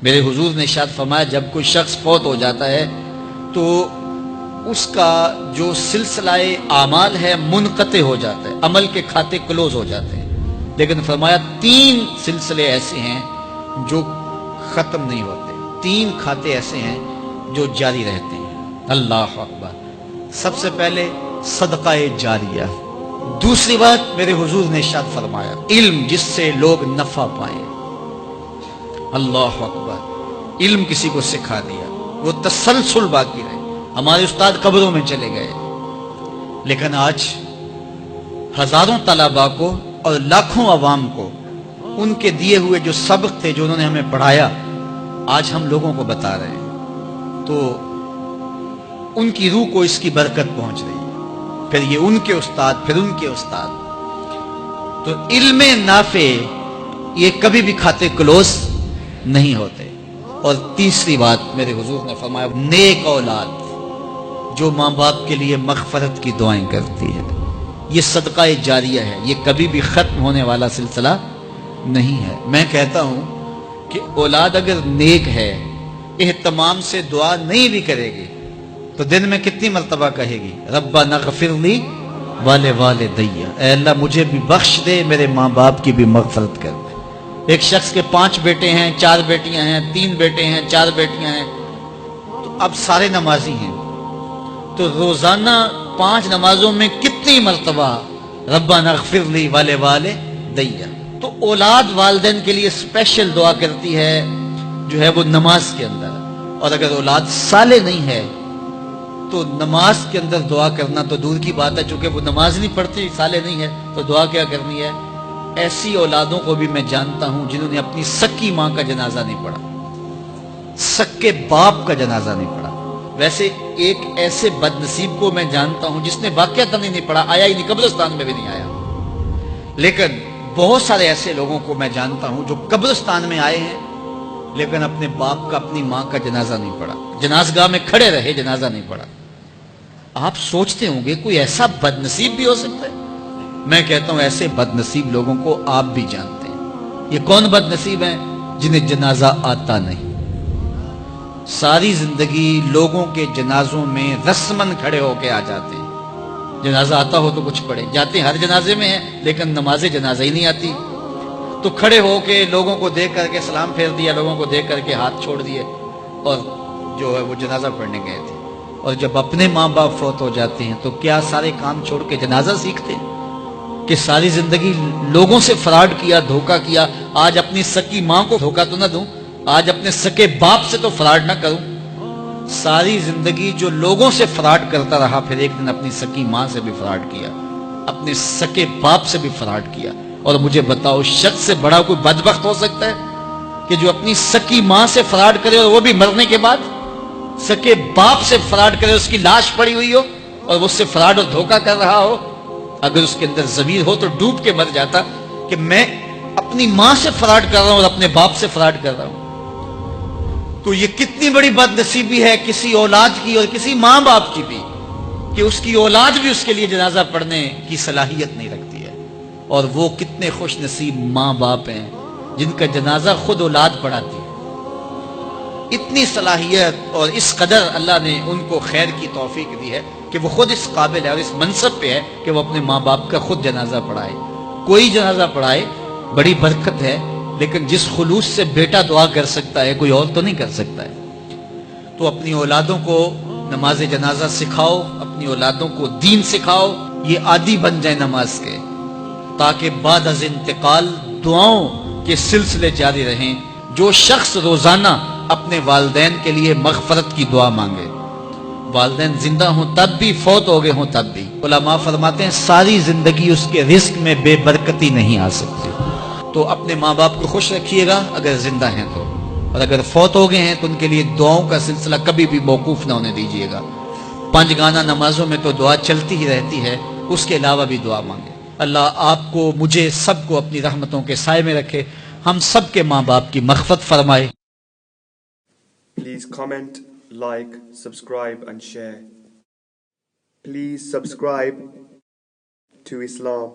میرے حضور نے ارشاد فرمایا جب کوئی شخص فوت ہو جاتا ہے تو اس کا جو سلسلہ اعمال ہے منقطع ہو جاتا ہے، عمل کے کھاتے کلوز ہو جاتے ہیں، لیکن فرمایا 3 سلسلے ایسے ہیں جو ختم نہیں ہوتے، 3 کھاتے ایسے ہیں جو جاری رہتے ہیں۔ اللہ اکبر۔ سب سے پہلے صدقہ جاریہ، دوسری بات میرے حضور نے ارشاد فرمایا علم جس سے لوگ نفع پائیں۔ اللہ اکبر، علم کسی کو سکھا دیا، وہ تسلسل باقی رہے۔ ہمارے استاد قبروں میں چلے گئے، لیکن آج ہزاروں طلباء کو اور لاکھوں عوام کو ان کے دیے ہوئے جو سبق تھے جو انہوں نے ہمیں پڑھایا آج ہم لوگوں کو بتا رہے ہیں، تو ان کی روح کو اس کی برکت پہنچ رہی ہے، پھر یہ ان کے استاد، پھر ان کے استاد۔ تو علم نافع یہ کبھی بھی کھاتے کلوز نہیں ہوتے۔ اور تیسری بات میرے حضور نے فرمایا نیک اولاد جو ماں باپ کے لیے مغفرت کی دعائیں کرتی ہے، یہ صدقہ جاریہ ہے، یہ کبھی بھی ختم ہونے والا سلسلہ نہیں ہے۔ میں کہتا ہوں کہ اولاد اگر نیک ہے، اہتمام سے دعا نہیں بھی کرے گی تو دن میں کتنی مرتبہ کہے گی ربنا اغفر لی ولوالدی، اے اللہ مجھے بھی بخش دے، میرے ماں باپ کی بھی مغفرت کر دے۔ ایک شخص کے 5 بیٹے ہیں، 4 بیٹیاں ہیں، 3 بیٹے ہیں، 4 بیٹیاں ہیں، تو اب سارے نمازی ہیں، تو روزانہ 5 نمازوں میں کتنی مرتبہ ربنا اغفر لی ولوالدی۔ تو اولاد والدین کے لیے اسپیشل دعا کرتی ہے جو ہے وہ نماز کے اندر، اور اگر اولاد صالح نہیں ہے تو نماز کے اندر دعا کرنا تو دور کی بات ہے، چونکہ وہ نماز نہیں پڑھتی، صالح نہیں ہے، تو دعا کیا کرنی ہے؟ ایسی اولادوں کو بھی میں جانتا ہوں جنہوں نے اپنی سکی ماں کا جنازہ نہیں پڑھا، سکے باپ کا جنازہ نہیں پڑھا۔ ویسے ایک ایسے بد نصیب کو میں جانتا ہوں جس نے واقعتاً ہی نہیں پڑھا، آیا ہی نہیں، قبرستان میں بھی نہیں آیا، لیکن بہت سارے ایسے لوگوں کو میں جانتا ہوں جو قبرستان میں آئے ہیں لیکن اپنے باپ کا، اپنی ماں کا جنازہ نہیں پڑھا، جنازگاہ میں کھڑے رہے، جنازہ نہیں پڑھا۔ آپ سوچتے ہوں گے کوئی ایسا بد نصیب بھی ہو سکتا ہے؟ میں کہتا ہوں ایسے بد نصیب لوگوں کو آپ بھی جانتے ہیں۔ یہ کون بد نصیب ہیں؟ جنہیں جنازہ آتا نہیں، ساری زندگی لوگوں کے جنازوں میں رسماً کھڑے ہو کے آ جاتے ہیں، جنازہ آتا ہو تو کچھ پڑھے، جاتے ہیں ہر جنازے میں ہیں لیکن نماز جنازہ ہی نہیں آتی، تو کھڑے ہو کے لوگوں کو دیکھ کر کے سلام پھیر دیا، لوگوں کو دیکھ کر کے ہاتھ چھوڑ دیے، اور جو ہے وہ جنازہ پڑھنے گئے تھے۔ اور جب اپنے ماں باپ فوت ہو جاتے ہیں تو کیا سارے کام چھوڑ کے جنازہ سیکھتے ہیں؟ کہ ساری زندگی لوگوں سے فراڈ کیا، دھوکہ کیا، آج اپنی سکی ماں کو دھوکہ تو نہ دوں، آج اپنے سکے باپ سے تو فراڈ نہ کروں۔ ساری زندگی جو لوگوں سے فراڈ کرتا رہا، پھر ایک دن اپنی سکی ماں سے بھی فراڈ کیا، اپنے سکے باپ سے بھی فراڈ کیا۔ اور مجھے بتاؤ شخص سے بڑا کوئی بدبخت ہو سکتا ہے کہ جو اپنی سکی ماں سے فراڈ کرے اور وہ بھی مرنے کے بعد، سکے باپ سے فراڈ کرے، اس کی لاش پڑی ہوئی ہو اور وہ اس سے فراڈ اور دھوکہ کر رہا ہو؟ اگر اس کے اندر ضمیر ہو تو ڈوب کے مر جاتا کہ میں اپنی ماں سے فراڈ کر رہا ہوں اور اپنے باپ سے فراڈ کر رہا ہوں۔ تو یہ کتنی بڑی بد نصیبی ہے کسی اولاد کی اور کسی ماں باپ کی بھی کہ اس کی اولاد بھی اس کے لیے جنازہ پڑھنے کی صلاحیت نہیں رکھتی ہے۔ اور وہ کتنے خوش نصیب ماں باپ ہیں جن کا جنازہ خود اولاد پڑھاتی ہے۔ اتنی صلاحیت اور اس قدر اللہ نے ان کو خیر کی توفیق دی ہے کہ وہ خود اس قابل ہے اور اس منصب پہ ہے کہ وہ اپنے ماں باپ کا خود جنازہ پڑھائے۔ کوئی جنازہ پڑھائے بڑی برکت ہے، لیکن جس خلوص سے بیٹا دعا کر سکتا ہے کوئی اور تو نہیں کر سکتا ہے۔ تو اپنی اولادوں کو نماز جنازہ سکھاؤ، اپنی اولادوں کو دین سکھاؤ، یہ عادی بن جائے نماز کے، تاکہ بعد از انتقال دعاؤں کے سلسلے جاری رہیں۔ جو شخص روزانہ اپنے والدین کے لیے مغفرت کی دعا مانگے، والدین زندہ ہوں تب بھی، فوت ہو گئے ہوں تب بھی، علماء فرماتے ہیں ساری زندگی اس کے رزق میں بے برکتی نہیں آ سکتی۔ تو اپنے ماں باپ کو خوش رکھیے گا اگر زندہ ہیں تو، اور اگر فوت ہو گئے ہیں تو ان کے لیے دعاؤں کا سلسلہ کبھی بھی موقوف نہ ہونے دیجیے گا۔ 5 گانا نمازوں میں تو دعا چلتی ہی رہتی ہے، اس کے علاوہ بھی دعا مانگے۔ اللہ آپ کو، مجھے، سب کو اپنی رحمتوں کے سائے میں رکھے، ہم سب کے ماں باپ کی مغفرت فرمائے۔ Please comment, like, subscribe and share. Please subscribe to Islam.